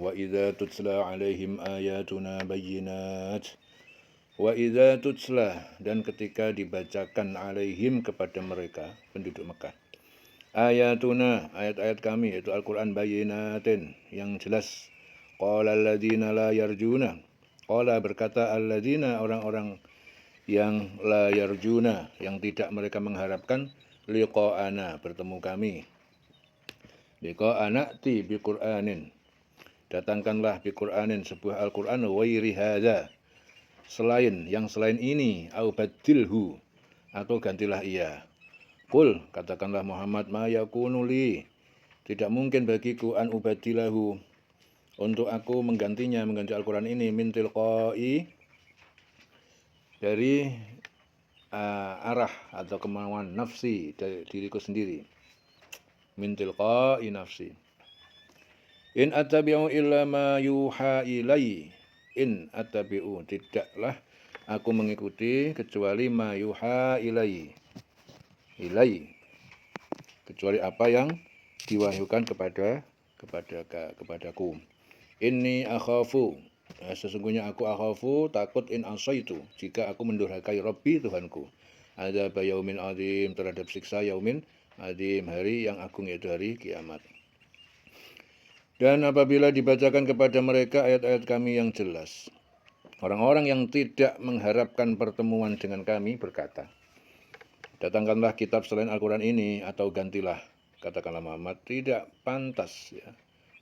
Wa idza tutla alaihim ayatuna bayyinat. Wa idza tutla, dan ketika dibacakan alaihim kepada mereka penduduk Mekah, ayatuna, ayat-ayat kami yaitu Al-Qur'an bayyinatin, yang jelas. Qala alladzina la yarjuna, qala berkata alladzina, orang-orang yang la yarjuna, yang tidak mereka mengharapkan, liqa'ana, bertemu kami. Liqa'ana ti bi Qur'anin, datangkanlah bi Qur'anin, sebuah Al-Qur'an, wairi hadza, selain ini, au badilhu, atau gantilah ia. Qul, katakanlah Muhammad, ma yakunu li, tidak mungkin bagiku, an ubadilahu, untuk aku mengganti Al-Qur'an ini, min tilqai, dari arah atau kemauan nafsi, dari diriku sendiri. Min tilqai nafsi. In attabi'u illa ma yuha ilai. In attabi'u, tidaklah aku mengikuti kecuali ma yuha ilai. Ilai, kecuali apa yang diwahyukan kepadaku. Inni akhafu, sesungguhnya aku akhafu, takut, in asaitu, jika aku mendurhakai Rabbi, Tuhanku, adzab yaumin azim, terhadap siksa yaumin azim, hari yang agung, yaitu hari kiamat. Dan apabila dibacakan kepada mereka ayat-ayat kami yang jelas, orang-orang yang tidak mengharapkan pertemuan dengan kami berkata, datangkanlah kitab selain Al-Quran ini, atau gantilah. Katakanlah Muhammad, tidak pantas ya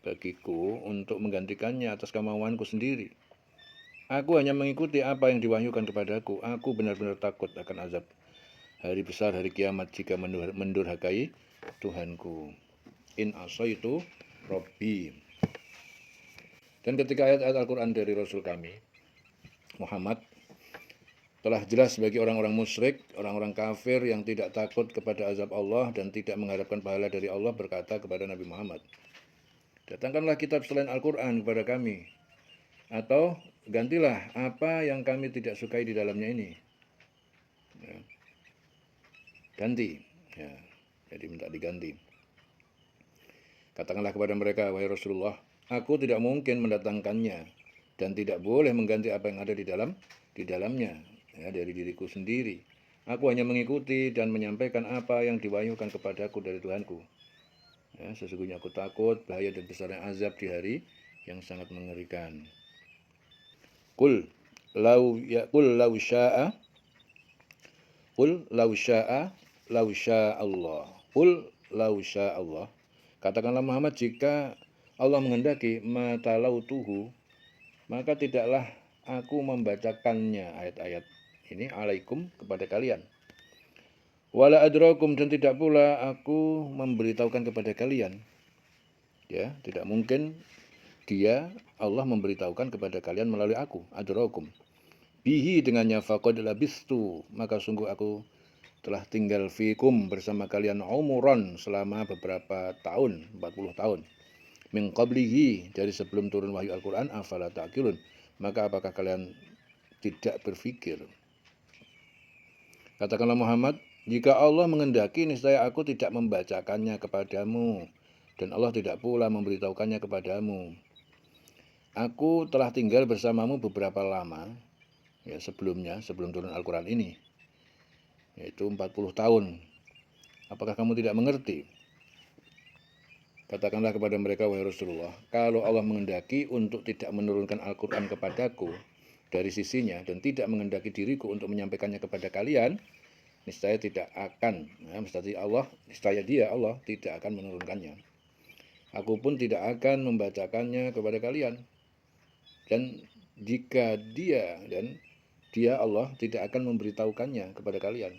bagiku untuk menggantikannya atas kemauanku sendiri. Aku hanya mengikuti apa yang diwahyukan kepadaku. Aku benar-benar takut akan azab hari besar, hari kiamat, jika mendurhakai Tuhanku. In asaitu Rabbi. Dan ketika ayat-ayat Al-Quran dari Rasul kami Muhammad telah jelas bagi orang-orang musyrik, orang-orang kafir yang tidak takut kepada azab Allah dan tidak mengharapkan pahala dari Allah, berkata kepada Nabi Muhammad, datangkanlah kitab selain Al-Quran kepada kami, atau gantilah apa yang kami tidak sukai di dalamnya ini. Ya. Ganti, ya. Jadi minta diganti. Katakanlah kepada mereka, wahai Rasulullah, aku tidak mungkin mendatangkannya dan tidak boleh mengganti apa yang ada di dalamnya ya, dari diriku sendiri. Aku hanya mengikuti dan menyampaikan apa yang diwahyukan kepadaku dari Tuhanku. Ya, sesungguhnya aku takut bahaya dan besarnya azab di hari yang sangat mengerikan. Qul law syaa Allah. Qul law syaa Allah. Katakanlah Muhammad, jika Allah menghendaki, matalautuhu, maka tidaklah aku membacakannya, ayat-ayat ini, alaikum, kepada kalian. Wala adrakum, dan tidak pula aku memberitahukan kepada kalian. Ya, tidak mungkin Allah memberitahukan kepada kalian melalui aku, adrakum. Bihi, dengannya, faqad labistu, maka sungguh aku telah tinggal fikum, bersama kalian, umuran, selama beberapa tahun, 40 tahun. Min qablihi, dari sebelum turun wahyu Al-Quran, afala ta'qilun, maka apakah kalian tidak berpikir? Katakanlah Muhammad, jika Allah menghendaki, niscaya aku tidak membacakannya kepadamu, dan Allah tidak pula memberitahukannya kepadamu. Aku telah tinggal bersamamu beberapa lama, ya, sebelum turun Al-Quran ini, yaitu 40 tahun. Apakah kamu tidak mengerti? Katakanlah kepada mereka, wahai Rasulullah, kalau Allah menghendaki untuk tidak menurunkan Al-Quran kepadaku dari sisinya, dan tidak menghendaki diriku untuk menyampaikannya kepada kalian, niscaya Dia Allah tidak akan menurunkannya. Aku pun tidak akan membacakannya kepada kalian. Dan jika Dia Allah tidak akan memberitahukannya kepada kalian.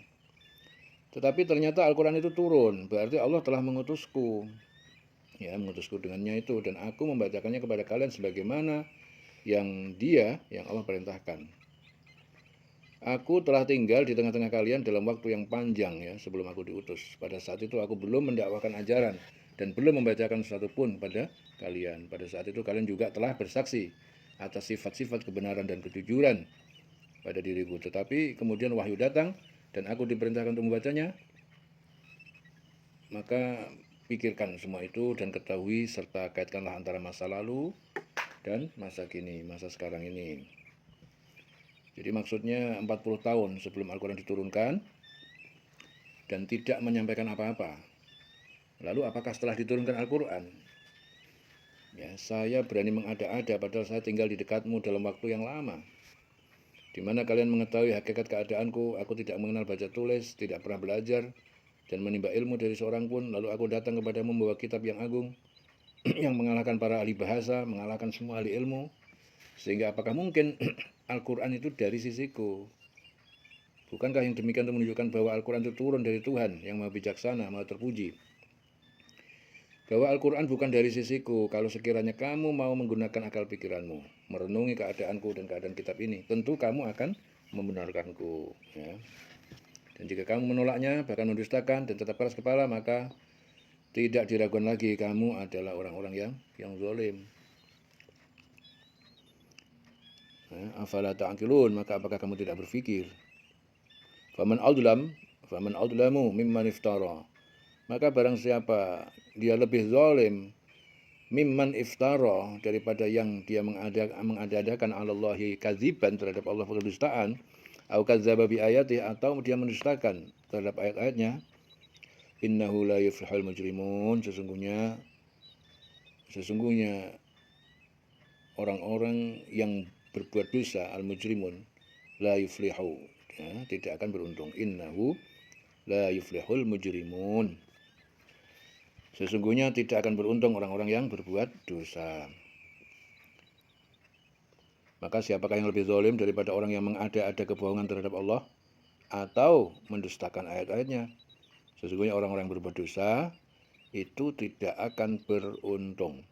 Tetapi ternyata Al-Quran itu turun, berarti Allah telah mengutusku. Ya, mengutusku dengannya itu, dan aku membacakannya kepada kalian sebagaimana yang Allah perintahkan. Aku telah tinggal di tengah-tengah kalian dalam waktu yang panjang, ya, sebelum aku diutus. Pada saat itu aku belum mendakwakan ajaran dan belum membacakan sesuatu pun pada kalian. Pada saat itu kalian juga telah bersaksi atas sifat-sifat kebenaran dan kejujuran pada diriku. Tetapi kemudian wahyu datang dan aku diperintahkan untuk membacanya. Maka pikirkan semua itu dan ketahui serta kaitkanlah antara masa lalu dan masa kini, masa sekarang ini. Jadi maksudnya 40 tahun sebelum Al-Quran diturunkan dan tidak menyampaikan apa-apa. Lalu apakah setelah diturunkan Al-Quran? Ya, saya berani mengada-ada padahal saya tinggal di dekatmu dalam waktu yang lama. Di mana kalian mengetahui hakikat keadaanku, aku tidak mengenal baca tulis, tidak pernah belajar, dan menimba ilmu dari seorang pun. Lalu aku datang kepadamu membawa kitab yang agung, yang mengalahkan para ahli bahasa, mengalahkan semua ahli ilmu. Sehingga apakah mungkin Al-Quran itu dari sisiku? Bukankah yang demikian itu menunjukkan bahwa Al-Quran itu turun dari Tuhan yang maha bijaksana, maha terpuji? Bahwa Al-Quran bukan dari sisiku. Kalau sekiranya kamu mau menggunakan akal pikiranmu, merenungi keadaanku dan keadaan kitab ini, tentu kamu akan membenarkanku. Ya. Dan jika kamu menolaknya, bahkan mendustakan dan tetap keras kepala, maka tidak diragukan lagi kamu adalah orang-orang yang zalim. Afala ta'qilun, maka apakah kamu tidak berpikir? Faman adlamu mimman iftara. Maka barang siapa dia lebih zalim mimman iftara daripada yang dia mengada-adakan Allahi kadziban terhadap Allah kedustaan, au kadzdzaba bi ayati, atau dia mendustakan terhadap ayat-ayatnya. Innahu la yuflihul mujrimun, sesungguhnya orang-orang yang berbuat dosa, al-mujrimun, la yuflihu, ya, tidak akan beruntung. Innahu la yuflihul mujrimun, sesungguhnya tidak akan beruntung orang-orang yang berbuat dosa. Maka siapakah yang lebih zalim daripada orang yang mengada-ada kebohongan terhadap Allah atau mendustakan ayat-ayatnya? Sesungguhnya orang-orang yang berbuat dosa itu tidak akan beruntung.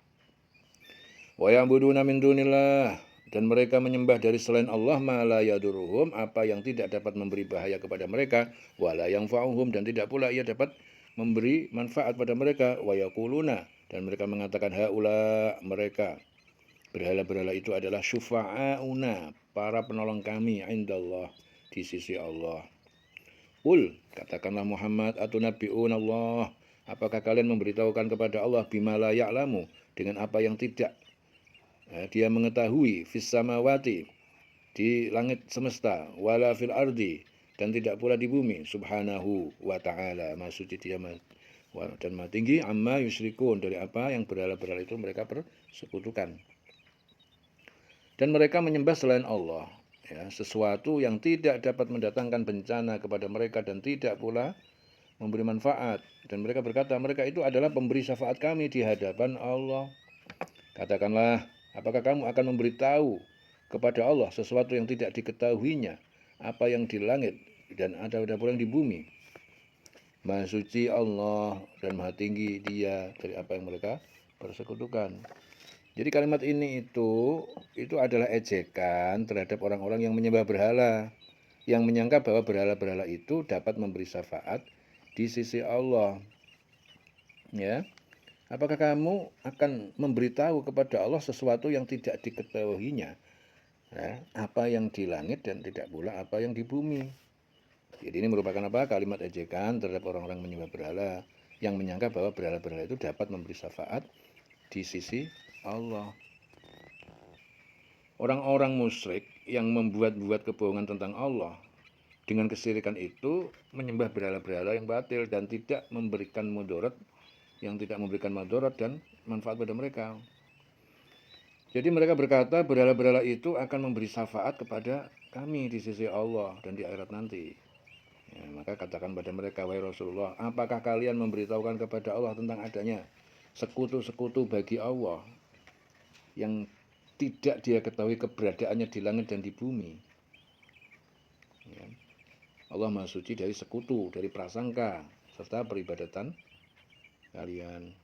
Wa ya'buduna min dunillah, dan mereka menyembah dari selain Allah ma la yaduruhum, apa yang tidak dapat memberi bahaya kepada mereka, wa la yanfa'uhum, dan tidak pula ia dapat memberi manfaat pada mereka. Wa yaquluna, dan mereka mengatakan haula, mereka berhala-berhala itu adalah syufa'auna, para penolong kami indallah, di sisi Allah. Qul, katakanlah Muhammad, atunabbi'una Allah, apakah kalian memberitahukan kepada Allah bima la ya'lamu, dengan apa yang tidak dia mengetahui, fis samawati, di langit semesta, wala fil ardi, dan tidak pula di bumi, subhanahu wa ta'ala, maha suci dia dan maha tinggi, amma yusyrikun, dari apa yang berhala-berhala itu mereka persekutukan. Dan mereka menyembah selain Allah, ya, sesuatu yang tidak dapat mendatangkan bencana kepada mereka dan tidak pula memberi manfaat. Dan mereka berkata, mereka itu adalah pemberi syafaat kami di hadapan Allah. Katakanlah, apakah kamu akan memberitahu kepada Allah sesuatu yang tidak diketahuinya, apa yang di langit dan ada pula yang di bumi? Maha suci Allah dan maha tinggi dia dari apa yang mereka persekutukan. Jadi kalimat ini itu adalah ejekan terhadap orang-orang yang menyembah berhala, yang menyangka bahwa berhala-berhala itu dapat memberi syafaat di sisi Allah. Ya. Apakah kamu akan memberitahu kepada Allah sesuatu yang tidak diketahuinya? Ya, apa yang di langit dan tidak pula apa yang di bumi. Jadi ini merupakan apa? Kalimat ejekan terhadap orang-orang menyembah berhala yang menyangka bahwa berhala-berhala itu dapat memberi syafaat di sisi Allah. Orang-orang musyrik yang membuat-buat kebohongan tentang Allah dengan kesyirikan itu menyembah berhala-berhala yang batil dan tidak memberikan mudarat, yang tidak memberikan mudarat dan manfaat pada mereka. Jadi mereka berkata berhala-berhala itu akan memberi syafaat kepada kami di sisi Allah dan di akhirat nanti. Ya, maka katakan pada mereka, wahai Rasulullah, apakah kalian memberitahukan kepada Allah tentang adanya sekutu-sekutu bagi Allah yang tidak dia ketahui keberadaannya di langit dan di bumi? Ya. Allah Maha Suci dari sekutu, dari prasangka, serta peribadatan kalian.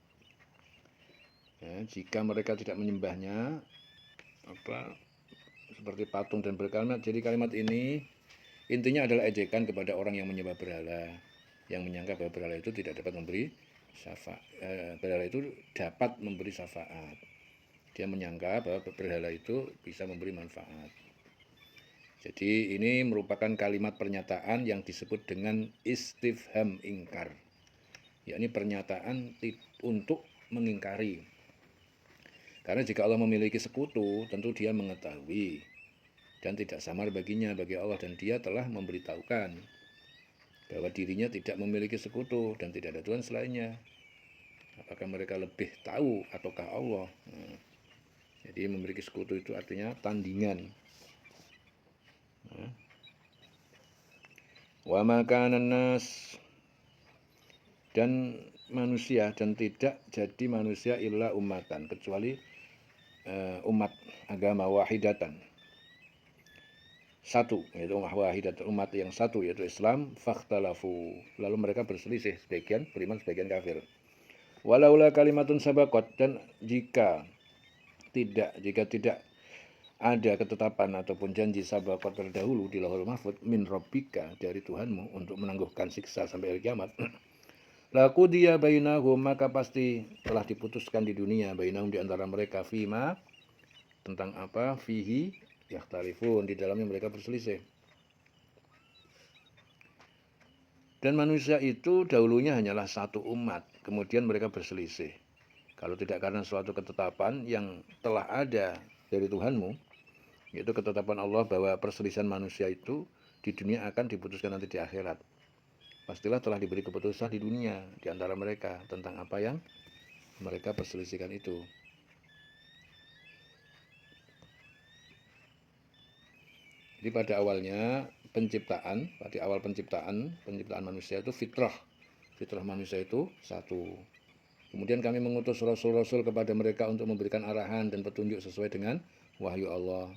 Ya, jika mereka tidak menyembahnya seperti patung dan berkalimat, jadi kalimat ini intinya adalah ejekan kepada orang yang menyembah berhala, yang menyangka bahwa berhala itu tidak dapat memberi syafaat. Berhala itu dapat memberi syafaat. Dia menyangka bahwa berhala itu bisa memberi manfaat. Jadi ini merupakan kalimat pernyataan yang disebut dengan istifham ingkar, yakni pernyataan untuk mengingkari. Karena jika Allah memiliki sekutu, tentu dia mengetahui dan tidak samar baginya bagi Allah, dan dia telah memberitahukan bahwa dirinya tidak memiliki sekutu dan tidak ada Tuhan selainnya. Apakah mereka lebih tahu ataukah Allah? Jadi memiliki sekutu itu artinya tandingan. Wa makanan nas, dan manusia, dan tidak jadi manusia illa ummatan, kecuali umat agama wahidatan, satu, yaitu wahidatan, umat yang satu yaitu Islam. Fakhtalafu, lalu mereka berselisih, sebagian beriman sebagian kafir. Walaula kalimatun sabaqat, dan jika tidak ada ketetapan ataupun janji sabaqat terdahulu di Lauhul Mahfuz min rabbika, dari Tuhanmu, untuk menangguhkan siksa sampai hari kiamat, laqudiya bainahum, maka pasti telah diputuskan di dunia, bainahum, di antara mereka, fima, tentang apa, fihi yakhtalifun, di dalamnya mereka berselisih. Dan manusia itu dahulunya hanyalah satu umat, kemudian mereka berselisih. Kalau tidak karena suatu ketetapan yang telah ada dari Tuhanmu, yaitu ketetapan Allah bahwa perselisihan manusia itu di dunia akan diputuskan nanti di akhirat, pastilah telah diberi keputusan di dunia di antara mereka tentang apa yang mereka perselisihkan itu. Jadi pada awalnya pada awal penciptaan manusia itu fitrah manusia itu satu. Kemudian kami mengutus rasul-rasul kepada mereka untuk memberikan arahan dan petunjuk sesuai dengan wahyu Allah.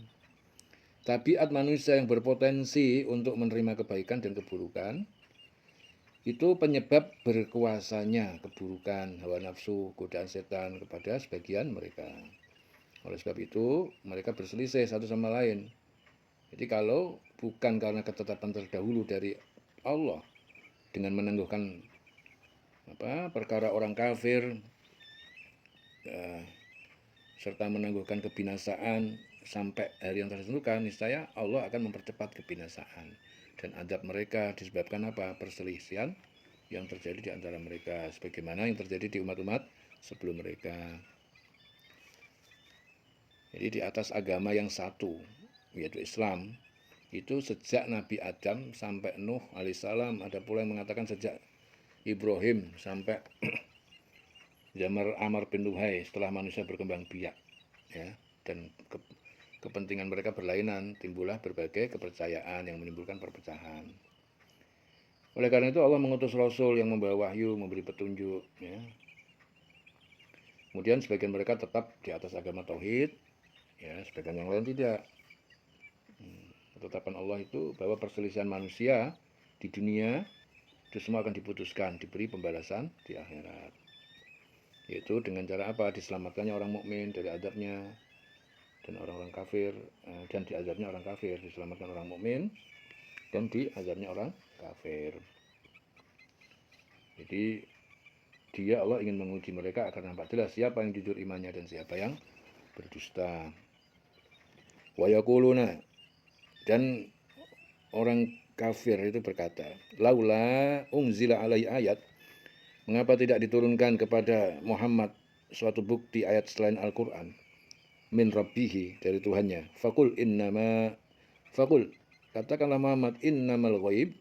Tabiat manusia yang berpotensi untuk menerima kebaikan dan keburukan, itu penyebab berkuasanya keburukan, hawa nafsu, godaan setan kepada sebagian mereka. Oleh sebab itu, mereka berselisih satu sama lain. Jadi kalau bukan karena ketetapan terdahulu dari Allah dengan menangguhkan perkara orang kafir, serta menangguhkan kebinasaan sampai hari yang tertentukan, niscaya Allah akan mempercepat kebinasaan dan adab mereka disebabkan apa? Perselisihan yang terjadi di antara mereka, sebagaimana yang terjadi di umat-umat sebelum mereka. Jadi di atas agama yang satu, yaitu Islam, itu sejak Nabi Adam sampai Nuh alaihissalam. Ada pula yang mengatakan sejak Ibrahim sampai zaman Amr bin Luhai, setelah manusia berkembang biak, ya, dan kepentingan mereka berlainan, timbullah berbagai kepercayaan yang menimbulkan perpecahan. Oleh karena itu Allah mengutus Rasul yang membawa wahyu, memberi petunjuk, ya. Kemudian sebagian mereka tetap di atas agama tauhid, ya, sebagian yang lain tidak. Ketetapan Allah itu bahwa perselisihan manusia di dunia itu semua akan diputuskan, diberi pembalasan di akhirat. Yaitu dengan cara apa? Diselamatkannya orang mukmin dari azabnya, dan orang-orang kafir, dan diazabnya orang kafir. Diselamatkan orang mukmin dan diazabnya orang kafir. Jadi dia, Allah ingin menguji mereka agar nampak jelas siapa yang jujur imannya dan siapa yang berdusta. Wa yaquluna, dan orang kafir itu berkata, laula unzila alai ayat, mengapa tidak diturunkan kepada Muhammad suatu bukti ayat selain Al-Quran, min rabbihi, dari Tuhannya. Fakul, katakanlah Muhammad, innamal ghaib,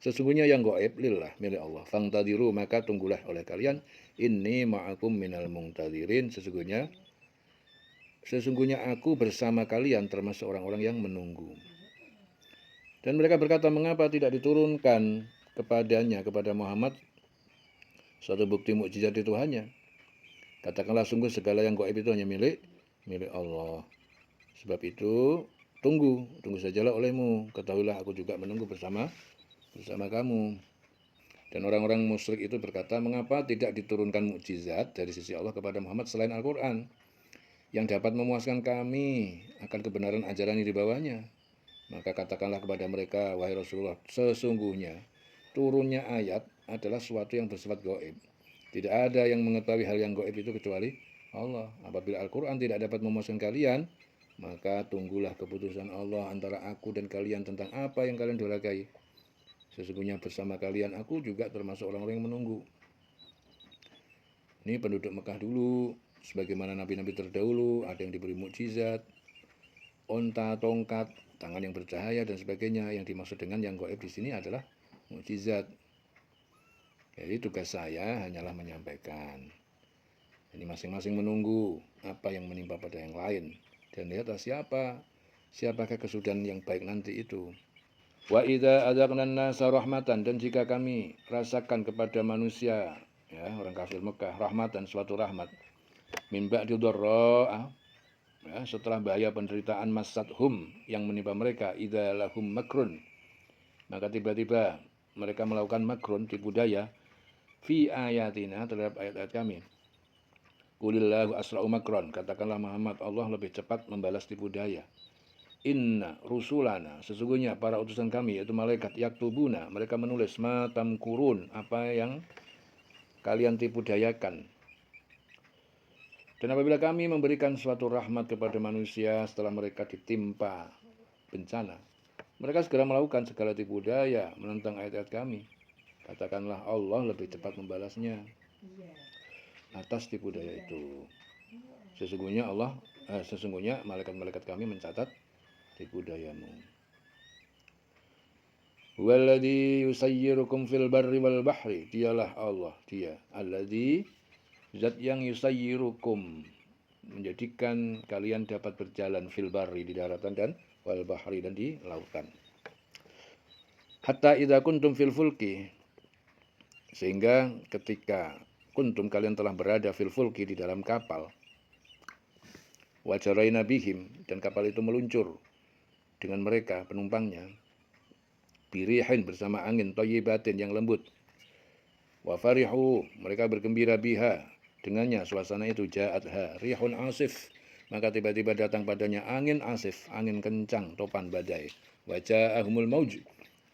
sesungguhnya yang gaib lillah, milik Allah. Fangtadiru, maka tunggulah oleh kalian, inni ma'akum minal mungtadirin, sesungguhnya aku bersama kalian termasuk orang-orang yang menunggu. Dan mereka berkata, mengapa tidak diturunkan kepadanya, kepada Muhammad, suatu bukti mukjizat di Tuhannya? Katakanlah, sungguh segala yang gaib itu hanya milik Allah. Sebab itu tunggu sajalah olehmu, ketahuilah aku juga menunggu bersama kamu. Dan orang-orang musyrik itu berkata, mengapa tidak diturunkan mukjizat dari sisi Allah kepada Muhammad selain Al-Quran, yang dapat memuaskan kami akan kebenaran ajaran yang dibawanya? Maka katakanlah kepada mereka, wahai Rasulullah, sesungguhnya turunnya ayat adalah sesuatu yang bersifat gaib. Tidak ada yang mengetahui hal yang gaib itu kecuali Allah. Apabila Al-Quran tidak dapat memuaskan kalian, maka tunggulah keputusan Allah antara aku dan kalian tentang apa yang kalian durhakai. Sesungguhnya bersama kalian aku juga termasuk orang-orang yang menunggu. Ini penduduk Mekah dulu, sebagaimana nabi-nabi terdahulu, ada yang diberi mukjizat, onta, tongkat, tangan yang bercahaya dan sebagainya. Yang dimaksud dengan yang gaib di sini adalah mukjizat. Jadi tugas saya hanyalah menyampaikan. Ini masing-masing menunggu apa yang menimpa pada yang lain dan lihatlah siapakah kesudahan yang baik nanti itu. Wa idza adzaqna an-nasa rahmatan, dan jika kami rasakan kepada manusia, ya, orang kafir Mekah, rahmatan, suatu rahmat, min ba'di dharra, ya, setelah bahaya penderitaan masathum yang menimpa mereka, idza lahum makrun, maka tiba-tiba mereka melakukan makrun, tipu daya, fi ayatina, terhadap ayat-ayat kami. Qulillahu asra'u makron, katakanlah Muhammad, Allah lebih cepat membalas tipu daya. Inna rusulana, sesungguhnya para utusan kami, yaitu malaikat, yaktubuna, mereka menulis, matam kurun, apa yang kalian tipu dayakan. Dan apabila kami memberikan suatu rahmat kepada manusia setelah mereka ditimpa bencana, mereka segera melakukan segala tipu daya menentang ayat-ayat kami. Katakanlah Allah lebih cepat membalasnya atas tipu daya itu. Sesungguhnya malaikat-malaikat kami mencatat tipu dayamu. Walladzi yusayyirukum fil barri wal bahri, dialah Allah, dia alladzi, zat yang yusayyirukum, menjadikan kalian dapat berjalan fil barri, di daratan, dan wal bahri, dan di lautan. Hatta idza kuntum fil fulki, sehingga ketika kuntum, kalian telah berada, fil fulki, di dalam kapal, wajaraina bihim, dan kapal itu meluncur dengan mereka penumpangnya, birihin, bersama angin, thayyibatin, yang lembut, wa farihu, mereka bergembira, biha, dengannya, suasana itu, ja'atha rihun asif, maka tiba-tiba datang padanya angin asif, angin kencang, topan badai, wa ja'ahumul mauj,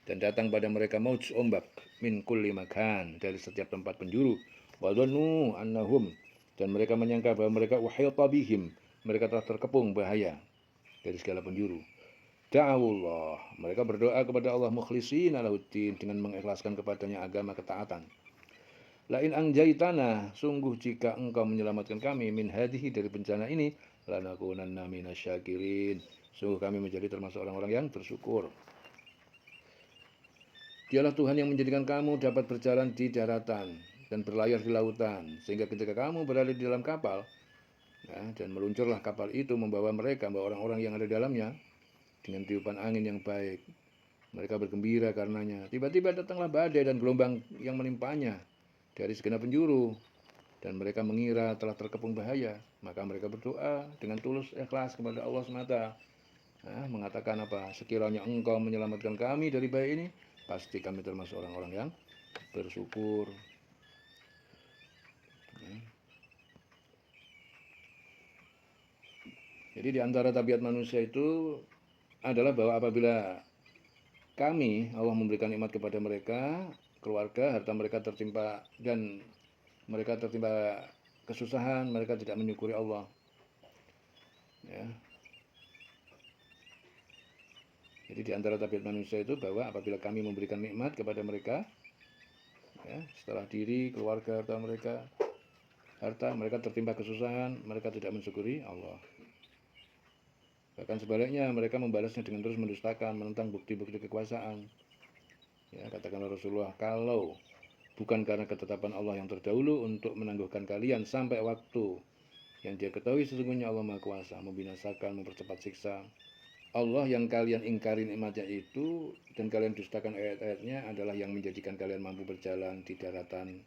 dan datang pada mereka mauj, ombak, min kulli makan, dari setiap tempat penjuru, wa dhannu annahum, dan mereka menyangka bahwa mereka uhita bihim, mereka telah terkepung bahaya dari segala penjuru. Da'awullah, mereka berdoa kepada Allah, mukhlishina lahuddin, dengan mengikhlaskan kepadanya agama ketaatan. La in anjaitana, sungguh jika engkau menyelamatkan kami, min hadhihi, dari bencana ini, lanakunanna minasyakirin, sungguh kami menjadi termasuk orang-orang yang bersyukur. Dialah Tuhan yang menjadikan kamu dapat berjalan di daratan dan berlayar di lautan, sehingga ketika kamu berada di dalam kapal, ya, dan meluncurlah kapal itu membawa orang-orang yang ada di dalamnya dengan tiupan angin yang baik, mereka bergembira karenanya. Tiba-tiba datanglah badai dan gelombang yang menimpanya dari segenap penjuru, dan mereka mengira telah terkepung bahaya. Maka mereka berdoa dengan tulus ikhlas kepada Allah semata, mengatakan apa? Sekiranya engkau menyelamatkan kami dari bahaya ini, pasti kami termasuk orang-orang yang bersyukur. Jadi di antara tabiat manusia itu adalah bahwa apabila kami, Allah memberikan nikmat kepada mereka, keluarga, harta mereka tertimpa, dan mereka tertimpa kesusahan, mereka tidak menyukuri Allah. Ya. Jadi di antara tabiat manusia itu bahwa apabila kami memberikan nikmat kepada mereka, ya, setelah diri, keluarga, harta mereka tertimpa kesusahan, mereka tidak mensyukuri Allah. Bahkan sebaliknya, mereka membalasnya dengan terus mendustakan, menentang bukti-bukti kekuasaan. Ya, katakanlah Rasulullah, kalau bukan karena ketetapan Allah yang terdahulu untuk menangguhkan kalian sampai waktu yang dia ketahui sesungguhnya Allah Maha Kuasa, membinasakan, mempercepat siksa. Allah yang kalian ingkari nikmatnya itu dan kalian dustakan ayat-ayatnya adalah yang menjadikan kalian mampu berjalan di daratan,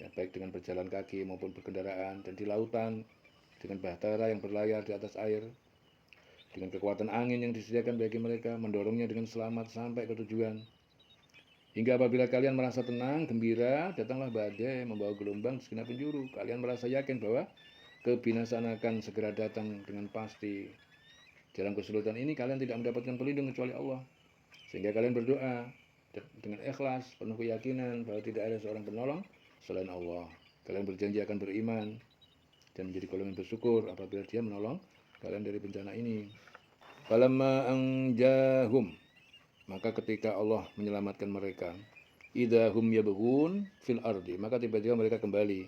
ya, baik dengan berjalan kaki maupun berkendaraan, dan di lautan dengan bahtera yang berlayar di atas air, dengan kekuatan angin yang disediakan bagi mereka, mendorongnya dengan selamat sampai ke tujuan. Hingga apabila kalian merasa tenang, gembira, datanglah badai membawa gelombang segenap penjuru. Kalian merasa yakin bahwa kebinasaan akan segera datang dengan pasti. Dalam kesulitan ini kalian tidak mendapatkan pelindung kecuali Allah, sehingga kalian berdoa dengan ikhlas, penuh keyakinan bahwa tidak ada seorang penolong selain Allah. Kalian berjanji akan beriman dan menjadi golongan bersyukur apabila dia menolong kalian dari bencana ini. Falamma anjahum, maka ketika Allah menyelamatkan mereka, idahum yabghun fil ardi, maka tiba-tiba mereka kembali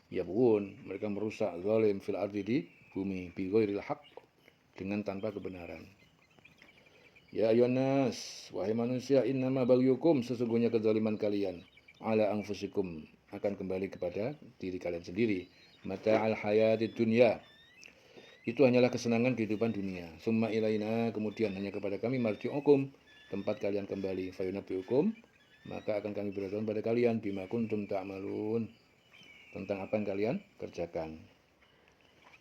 Yabghun, mereka merusak zalim fil ardi di bumi bi ghairil haqq, dengan tanpa kebenaran. Ya ayuhan nas, wahai manusia, innama bagyukum, sesungguhnya kezaliman kalian, ala anfusikum, akan kembali kepada diri kalian sendiri. Mata al hayatid dunya, itu hanyalah kesenangan kehidupan dunia. Summa ilaina, kemudian hanya kepada kami, marji'ukum, tempat kalian kembali. Fayunabbi'ukum, maka akan kami beritahu pada kalian, bima kuntum ta'malun, tentang apa yang kalian kerjakan.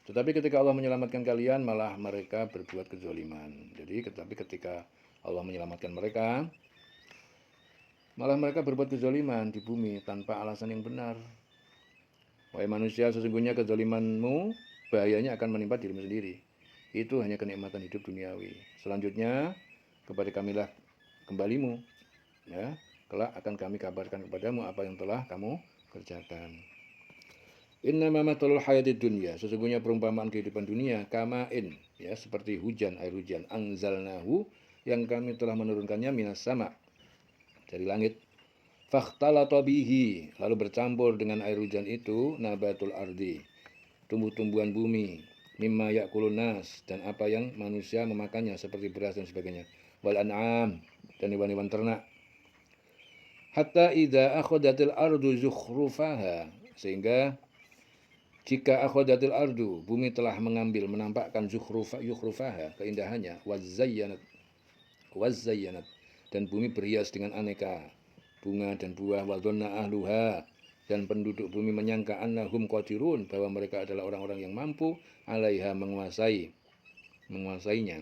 Tetapi ketika Allah menyelamatkan kalian, malah mereka berbuat kezaliman. Jadi ketika Allah menyelamatkan mereka, malah mereka berbuat kezaliman di bumi tanpa alasan yang benar. Wahai manusia, sesungguhnya kezalimanmu bahayanya akan menimpa dirimu sendiri. Itu hanya kenikmatan hidup duniawi. Selanjutnya, kepada kamilah kembalimu. Ya, kelak akan kami kabarkan kepadamu apa yang telah kamu kerjakan. Innama mathalul hayatid dunya, sesungguhnya perumpamaan kehidupan dunia, kama'in, ya, seperti hujan, air hujan, anzalnahu, yang kami telah menurunkannya minas sama, dari langit. Fakhtalata bihi, lalu bercampur dengan air hujan itu, nabatul ardi, tumbuh-tumbuhan bumi, mimma ya'kulun nas, dan apa yang manusia memakannya seperti beras dan sebagainya, wal an'am, dan hewan-hewan ternak. Hatta idza akhadatil ardu zukhrufaha, sehingga jika akhadatil ardu, bumi telah mengambil, menampakkan zukhrufaha, keindahannya, wazayyanat, dan bumi berhias dengan aneka bunga dan buah, wa dhanna ahluha, dan penduduk bumi menyangka annahum qadirun, bahwa mereka adalah orang-orang yang mampu, alaiha, menguasainya.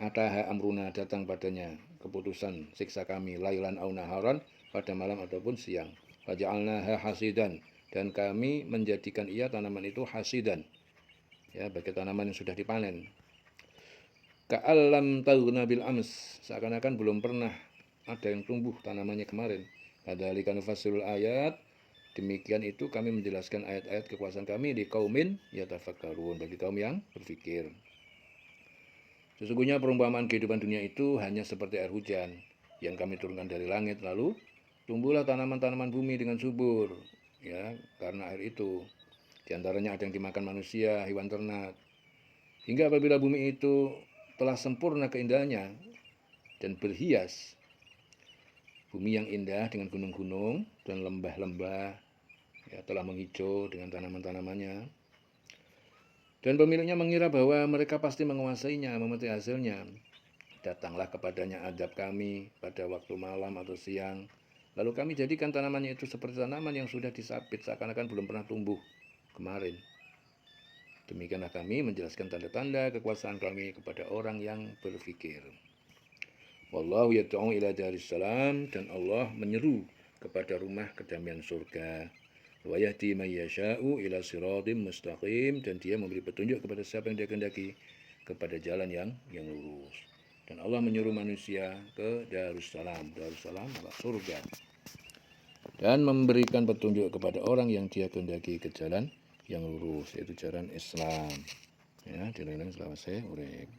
Ataha amruna, datang padanya keputusan siksa kami, lailan au naharan, pada malam ataupun siang. Faja'alnaha hasidan, dan kami menjadikan ia, tanaman itu, hasidan, ya, bagi tanaman yang sudah dipanen. Ka'allam taghna bil ams, seakan-akan belum pernah ada yang tumbuh tanamannya kemarin. Kadzalika nufassilul ayat, demikian itu kami menjelaskan ayat-ayat kekuasaan kami di qaumin yatafakkarun, bagi kaum yang berpikir. Sesungguhnya perumpamaan kehidupan dunia itu hanya seperti air hujan yang kami turunkan dari langit, lalu tumbuhlah tanaman-tanaman bumi dengan subur, ya, karena air itu. Di antaranya ada yang dimakan manusia, hewan ternak. Hingga apabila bumi itu telah sempurna keindahannya dan berhias, bumi yang indah dengan gunung-gunung dan lembah-lembah, ya, telah menghijau dengan tanaman-tanamannya. Dan pemiliknya mengira bahwa mereka pasti menguasainya, memetik hasilnya. Datanglah kepadanya adab kami pada waktu malam atau siang. Lalu kami jadikan tanamannya itu seperti tanaman yang sudah disabit, seakan-akan belum pernah tumbuh kemarin. Demikianlah kami menjelaskan tanda-tanda kekuasaan kami kepada orang yang berfikir. Wallahu yad'u ila darissalam, dan Allah menyeru kepada rumah kedamaian surga. Wa yahdi man yasha'u ila siratim mustaqim, dan dia memberi petunjuk kepada siapa yang dia kehendaki kepada jalan yang lurus. Dan Allah menyuruh manusia ke Darussalam, Darussalam adalah surga, dan memberikan petunjuk kepada orang yang dia kehendaki ke jalan yang lurus, yaitu jalan Islam. Ya, diulang-ulang selawase urip.